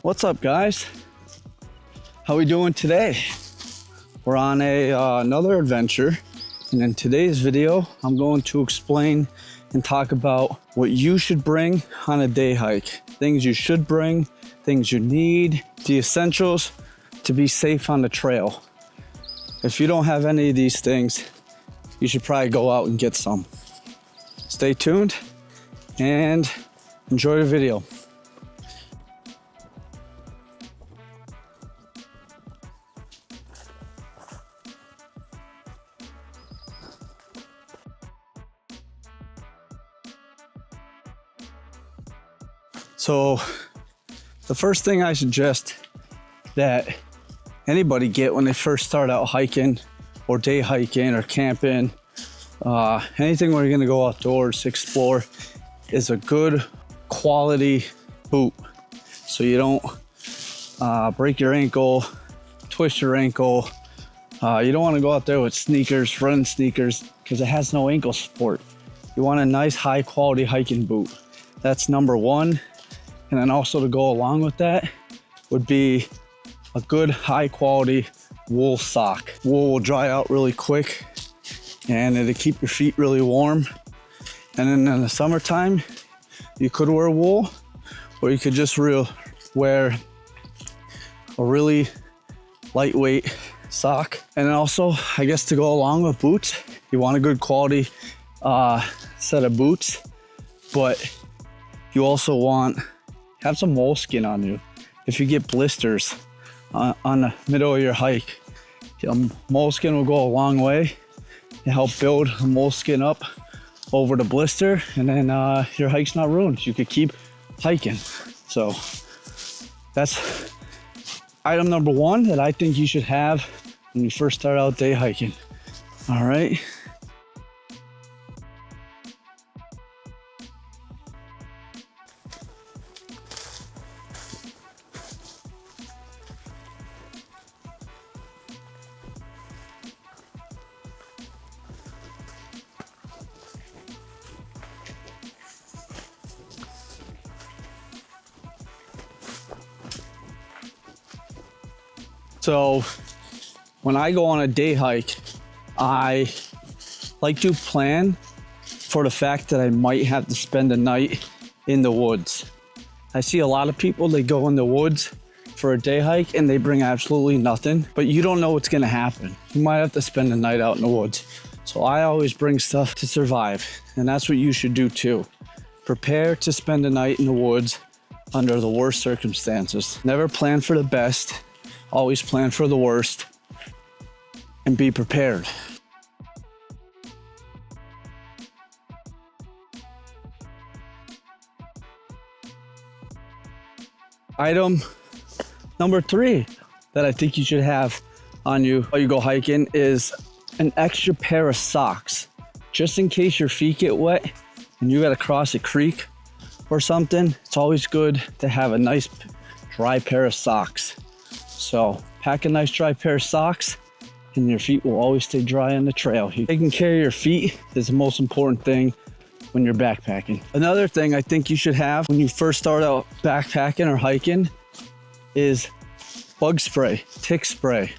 What's up, guys? How we doing today? We're on another adventure, and in today's video I'm going to explain and talk about what you should bring on a day hike. Things you should bring, things you need, the essentials to be safe on the trail. If you don't have any of these things, you should probably go out and get some. Stay tuned and enjoy the video. So the first thing I suggest that anybody get when they first start out hiking or day hiking or camping, anything where you're gonna go outdoors, explore, is a good quality boot. So you don't break your ankle, twist your ankle. You don't wanna go out there with sneakers, running sneakers, because it has no ankle support. You want a nice high quality hiking boot. That's number one. And then also to go along with that would be a good high quality wool sock. Wool will dry out really quick and it'll keep your feet really warm. And then in the summertime, you could wear wool, or you could just wear a really lightweight sock. And then also, I guess to go along with boots, you want a good quality set of boots, but you also have some moleskin on you. If you get blisters on the middle of your hike, moleskin will go a long way to help build the moleskin up over the blister, and then your hike's not ruined. You could keep hiking. So that's item number one that I think you should have when you first start out day hiking. All right. So when I go on a day hike, I like to plan for the fact that I might have to spend the night in the woods. I see a lot of people, they go in the woods for a day hike and they bring absolutely nothing, but you don't know what's gonna happen. You might have to spend the night out in the woods. So I always bring stuff to survive, and that's what you should do too. Prepare to spend the night in the woods under the worst circumstances. Never plan for the best. Always plan for the worst and be prepared. Item number three that I think you should have on you while you go hiking is an extra pair of socks. Just in case your feet get wet and you gotta cross a creek or something, it's always good to have a nice dry pair of socks. So pack a nice dry pair of socks and your feet will always stay dry on the trail. Taking care of your feet is the most important thing when you're backpacking. Another thing I think you should have when you first start out backpacking or hiking is bug spray, tick spray,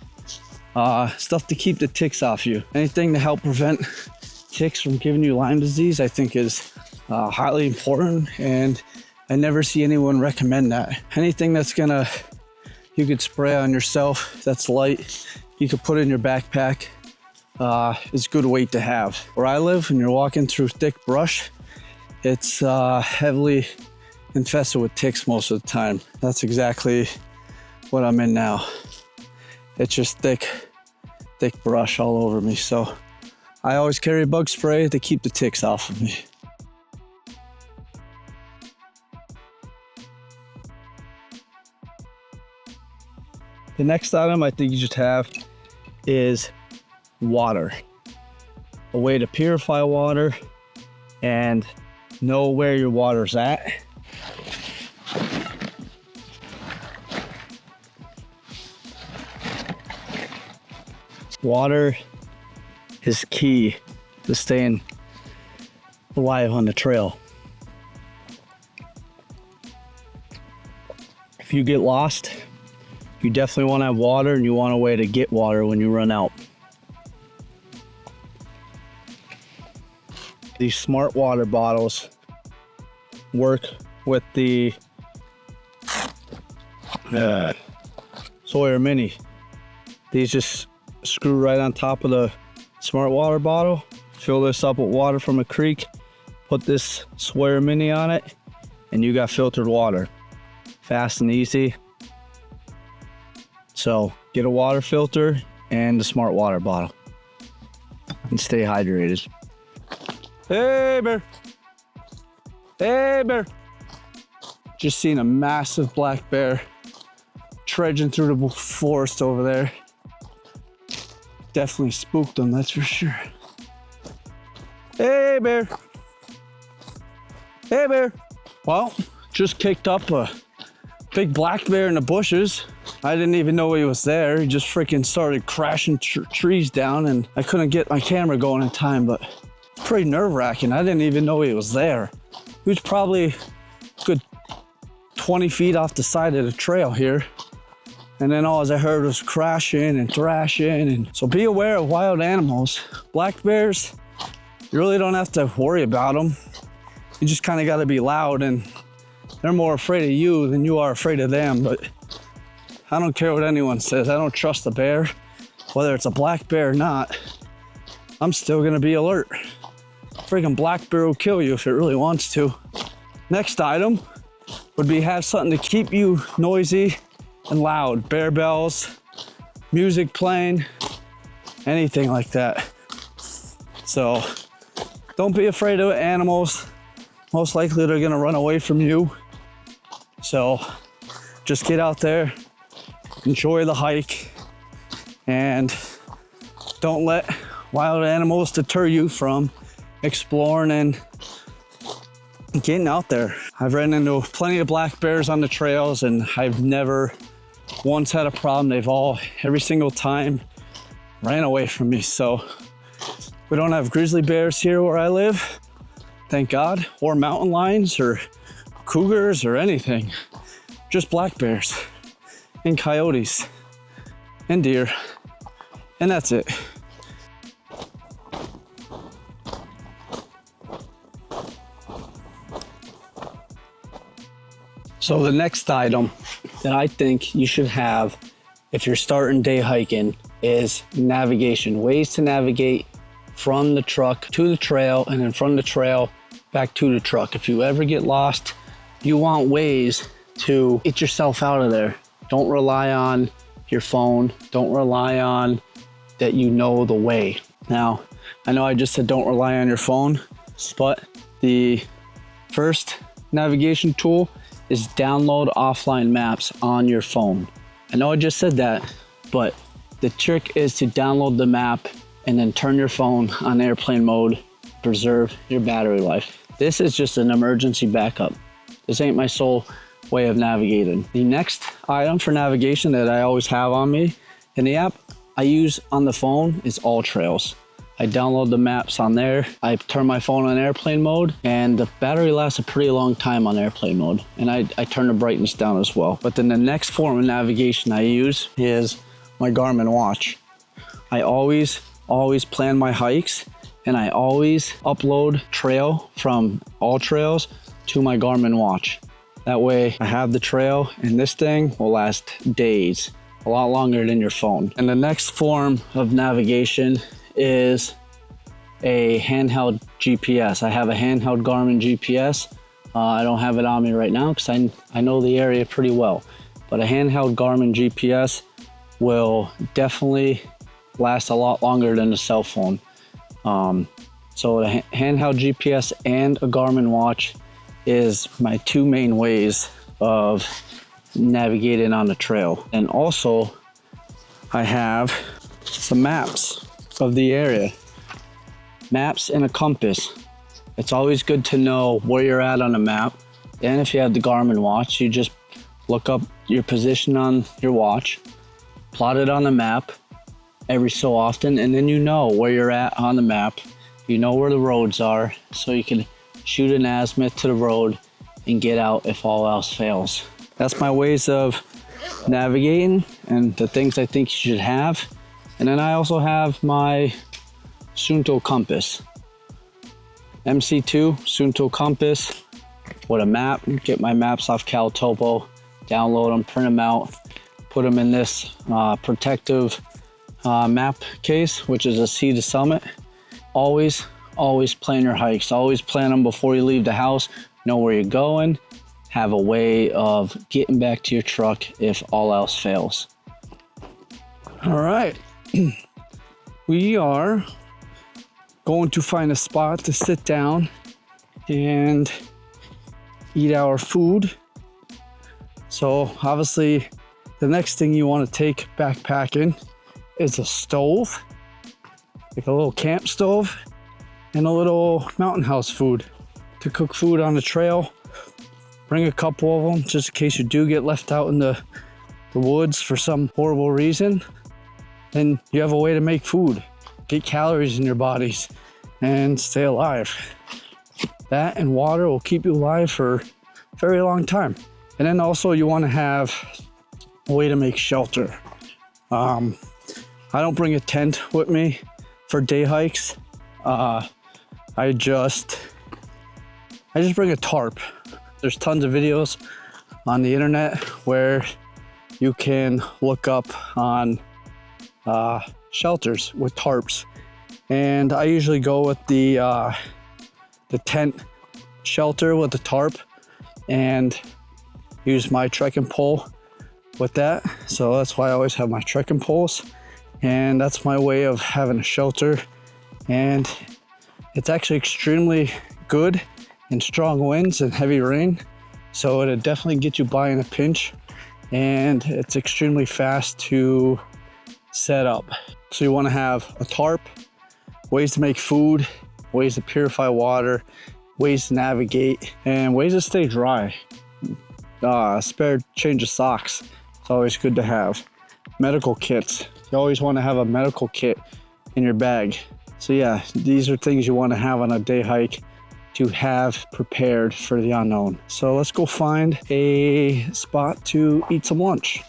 stuff to keep the ticks off you. Anything to help prevent ticks from giving you Lyme disease, I think is highly important, and I never see anyone recommend that. Anything that's you could spray on yourself that's light, you could put in your backpack, is good weight to have. Where I live, when you're walking through thick brush, it's heavily infested with ticks most of the time. That's exactly what I'm in now. It's just thick brush all over me. So I always carry bug spray to keep the ticks off of me. The next item I think you should have is water. A way to purify water and know where your water's at. Water is key to staying alive on the trail. If you get lost, you definitely want to have water, and you want a way to get water when you run out. These smart water bottles work with the Sawyer Mini. These just screw right on top of the smart water bottle. Fill this up with water from a creek, put this Sawyer Mini on it, and you got filtered water. Fast and easy. So get a water filter and the smart water bottle and stay hydrated. Hey bear, hey bear. Just seen a massive black bear trudging through the forest over there. Definitely spooked them, that's for sure. Hey bear, hey bear. Well, just kicked up a big black bear in the bushes. I didn't even know he was there. He just freaking started crashing trees down, and I couldn't get my camera going in time, but pretty nerve-wracking. I didn't even know he was there. He was probably a good 20 feet off the side of the trail here. And then all I heard was crashing and thrashing. And so be aware of wild animals. Black bears, you really don't have to worry about them. You just kind of got to be loud, and they're more afraid of you than you are afraid of them. But I don't care what anyone says. I don't trust a bear, whether it's a black bear or not. I'm still gonna be alert. Freaking black bear will kill you if it really wants to. Next item would be have something to keep you noisy and loud. Bear bells, music playing, anything like that. So don't be afraid of animals. Most likely they're gonna run away from you. So just get out there, enjoy the hike, and don't let wild animals deter you from exploring and getting out there. I've ran into plenty of black bears on the trails, and I've never once had a problem. They've all, every single time, ran away from me. So we don't have grizzly bears here where I live, thank God, or mountain lions or cougars or anything. Just black bears and coyotes and deer, and that's it. So the next item that I think you should have if you're starting day hiking is navigation. Ways to navigate from the truck to the trail, and then from the trail back to the truck. If you ever get lost, you want ways to get yourself out of there. Don't rely on your phone. Don't rely on that you know the way. Now, I know I just said don't rely on your phone, but the first navigation tool is download offline maps on your phone. I know I just said that, but the trick is to download the map and then turn your phone on airplane mode, preserve your battery life. This is just an emergency backup. This ain't my sole way of navigating. The next item for navigation that I always have on me in the app I use on the phone is All Trails. I download the maps on there. I turn my phone on airplane mode, and the battery lasts a pretty long time on airplane mode. And I turn the brightness down as well. But then the next form of navigation I use is my Garmin watch. I always plan my hikes, and I always upload trail from All Trails to my Garmin watch. That way I have the trail, and this thing will last days, a lot longer than your phone. And the next form of navigation is a handheld GPS. I have a handheld Garmin GPS. I don't have it on me right now because I know the area pretty well, but a handheld Garmin GPS will definitely last a lot longer than a cell phone. So a handheld GPS and a Garmin watch is my two main ways of navigating on the trail. And also I have some maps of the area. Maps and a compass. It's always good to know where you're at on a map. And if you have the Garmin watch, you just look up your position on your watch, plot it on the map every so often, and then you know where you're at on the map. You know where the roads are, so you can shoot an azimuth to the road and get out if all else fails. That's my ways of navigating and the things I think you should have. And then I also have my Suunto compass. MC2 Suunto compass with a map. Get my maps off CalTopo, download them, print them out, put them in this protective map case, which is a Sea to Summit. Always plan your hikes. Always plan them before you leave the house. Know where you're going. Have a way of getting back to your truck if all else fails. All right, we are going to find a spot to sit down and eat our food. So obviously the next thing you want to take backpacking is a stove, like a little camp stove, and a little mountain house food to cook food on the trail. Bring a couple of them just in case you do get left out in the woods for some horrible reason. Then you have a way to make food, get calories in your bodies, and stay alive. That and water will keep you alive for a very long time. And then also you want to have a way to make shelter. I don't bring a tent with me for day hikes. I just bring a tarp. There's tons of videos on the internet where you can look up on shelters with tarps. And I usually go with the tent shelter with the tarp and use my trekking pole with that. So that's why I always have my trekking poles. And that's my way of having a shelter. And it's actually extremely good in strong winds and heavy rain. So it'll definitely get you by in a pinch. And it's extremely fast to set up. So you want to have a tarp, ways to make food, ways to purify water, ways to navigate, and ways to stay dry. A spare change of socks. It's always good to have. Medical kits. You always want to have a medical kit in your bag. So yeah, these are things you want to have on a day hike to have prepared for the unknown. So let's go find a spot to eat some lunch.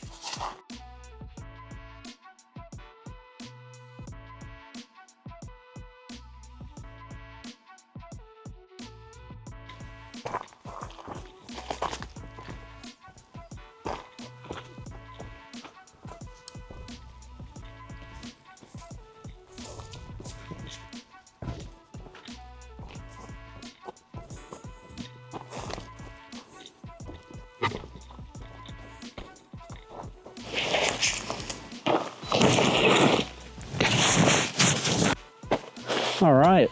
All right,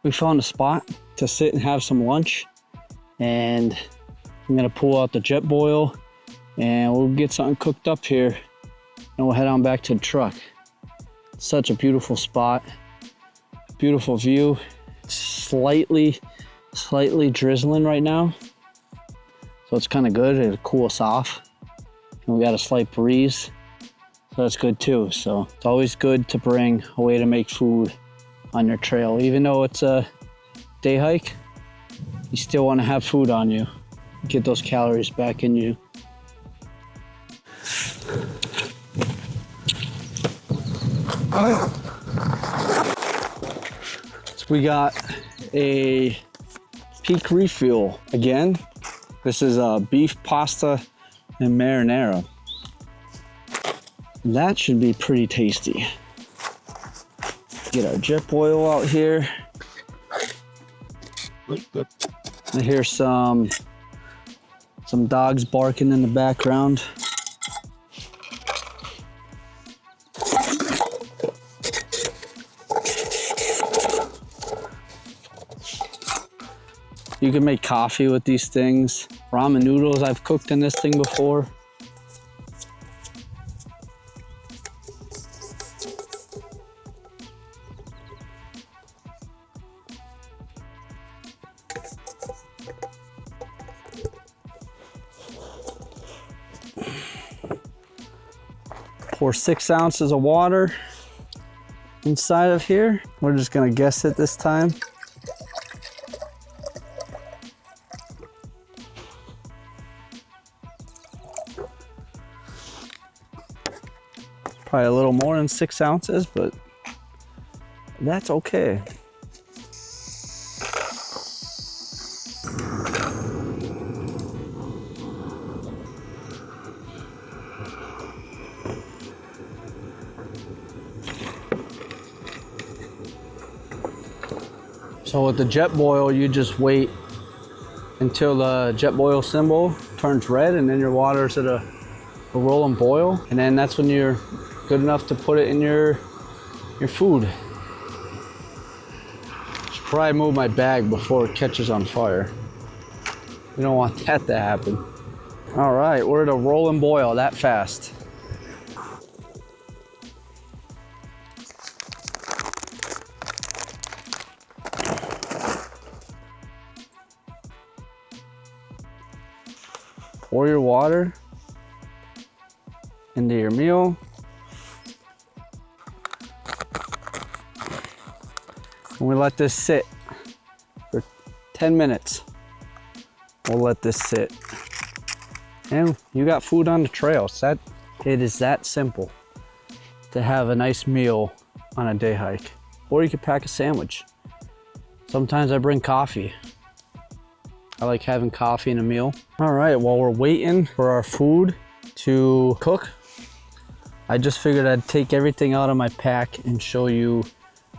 we found a spot to sit and have some lunch, and I'm gonna pull out the jet boil and we'll get something cooked up here and we'll head on back to the truck. Such a beautiful spot, beautiful view. Slightly drizzling right now, so it's kind of good. It'll cool us off, and we got a slight breeze. So that's good too. So it's always good to bring a way to make food on your trail. Even though it's a day hike, you still want to have food on you. Get those calories back in you. So we got a Peak refuel again. This is a beef pasta and marinara. That should be pretty tasty. Get our jet oil out here. I hear some dogs barking in the background. You can make coffee with these things. Ramen noodles I've cooked in this thing before. Pour 6 ounces of water inside of here. We're just gonna guess it this time. Probably a little more than 6 ounces, but that's okay. So with the jet boil, you just wait until the jet boil symbol turns red, and then your water's at a rolling boil, and then that's when you're good enough to put it in your food. Should probably move my bag before it catches on fire. You don't want that to happen. All right, we're at a rolling boil that fast. Pour your water into your meal. And we let this sit for 10 minutes. We'll let this sit. And you got food on the trail. So it is that simple to have a nice meal on a day hike. Or you could pack a sandwich. Sometimes I bring coffee. I like having coffee and a meal. All right, while we're waiting for our food to cook, I just figured I'd take everything out of my pack and show you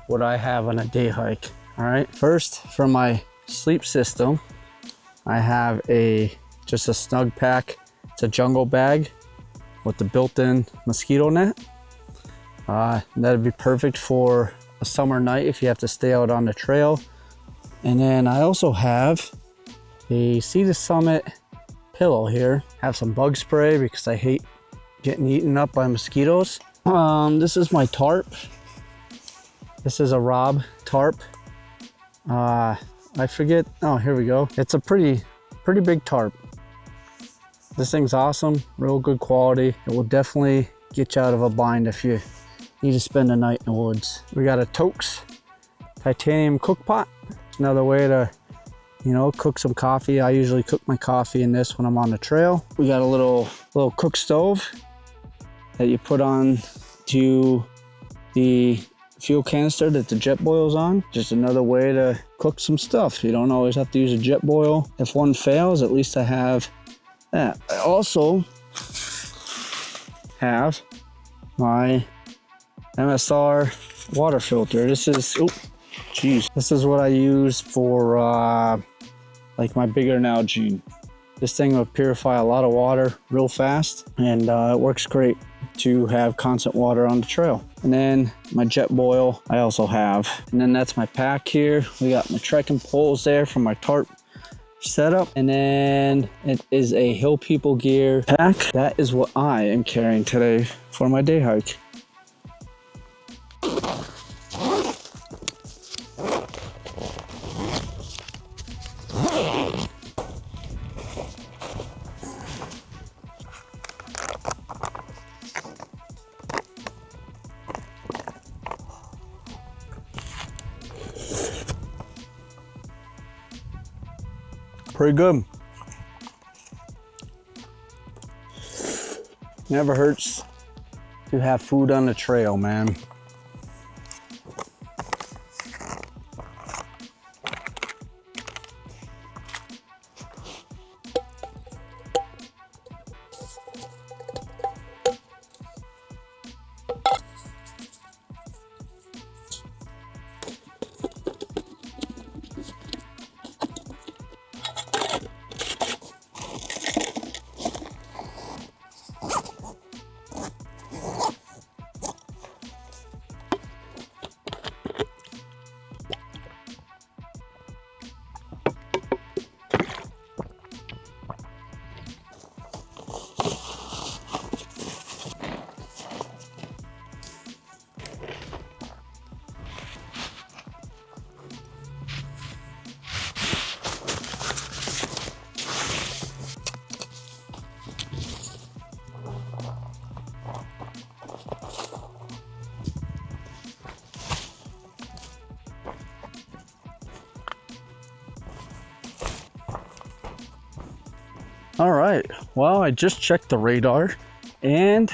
what I have on a day hike. All right, first for my sleep system, I have just a snug pack. It's a jungle bag with the built-in mosquito net. That'd be perfect for a summer night if you have to stay out on the trail. And then I also have a Sea to Summit pillow here. Have some bug spray because I hate getting eaten up by mosquitoes. This is my tarp. This is a Rob tarp. I forget, oh, here we go. It's a pretty big tarp. This thing's awesome, real good quality. It will definitely get you out of a bind if you need to spend a night in the woods. We got a Toaks titanium cook pot. It's another way to, you know, cook some coffee. I usually cook my coffee in this when I'm on the trail. We got a little cook stove that you put on to the fuel canister that the jet boil's on. Just another way to cook some stuff. You don't always have to use a jet boil. If one fails, at least I have that. I also have my MSR water filter. This is, oh, geez. This is what I use for like my bigger Nalgene. This thing will purify a lot of water real fast, and it works great to have constant water on the trail. And then my jet boil I also have. And then that's my pack here. We got my trekking poles there for my tarp setup. And then it is a Hill People gear pack. That is what I am carrying today for my day hike. Pretty good. Never hurts to have food on the trail, man. All right, well, I just checked the radar and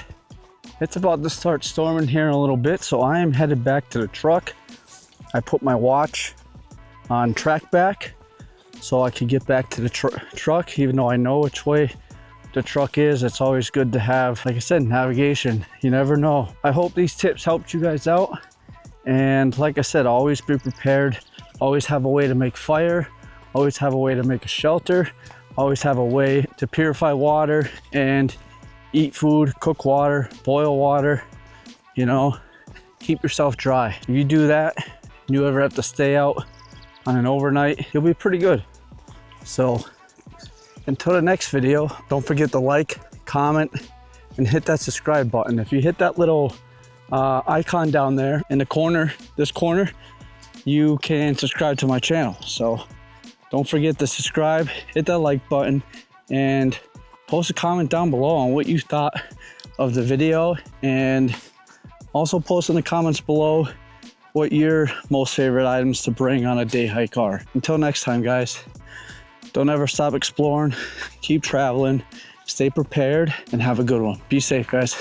It's about to start storming here in a little bit, so I am headed back to the truck. I put my watch on track back so I can get back to the truck, even though I know which way the truck is. It's always good to have, like I said, navigation. You never know. I hope these tips helped you guys out. And like I said, always be prepared. Always have a way to make fire. Always have a way to make a shelter. Always have a way to purify water and eat food, cook water, boil water, you know, keep yourself dry. If you do that, and you ever have to stay out on an overnight, you'll be pretty good. So until the next video, don't forget to like, comment, and hit that subscribe button. If you hit that little icon down there in the corner, this corner, you can subscribe to my channel. So don't forget to subscribe, hit that like button, and post a comment down below on what you thought of the video, and also post in the comments below what your most favorite items to bring on a day hike are. Until next time, guys, don't ever stop exploring, keep traveling, stay prepared, and have a good one. Be safe, guys.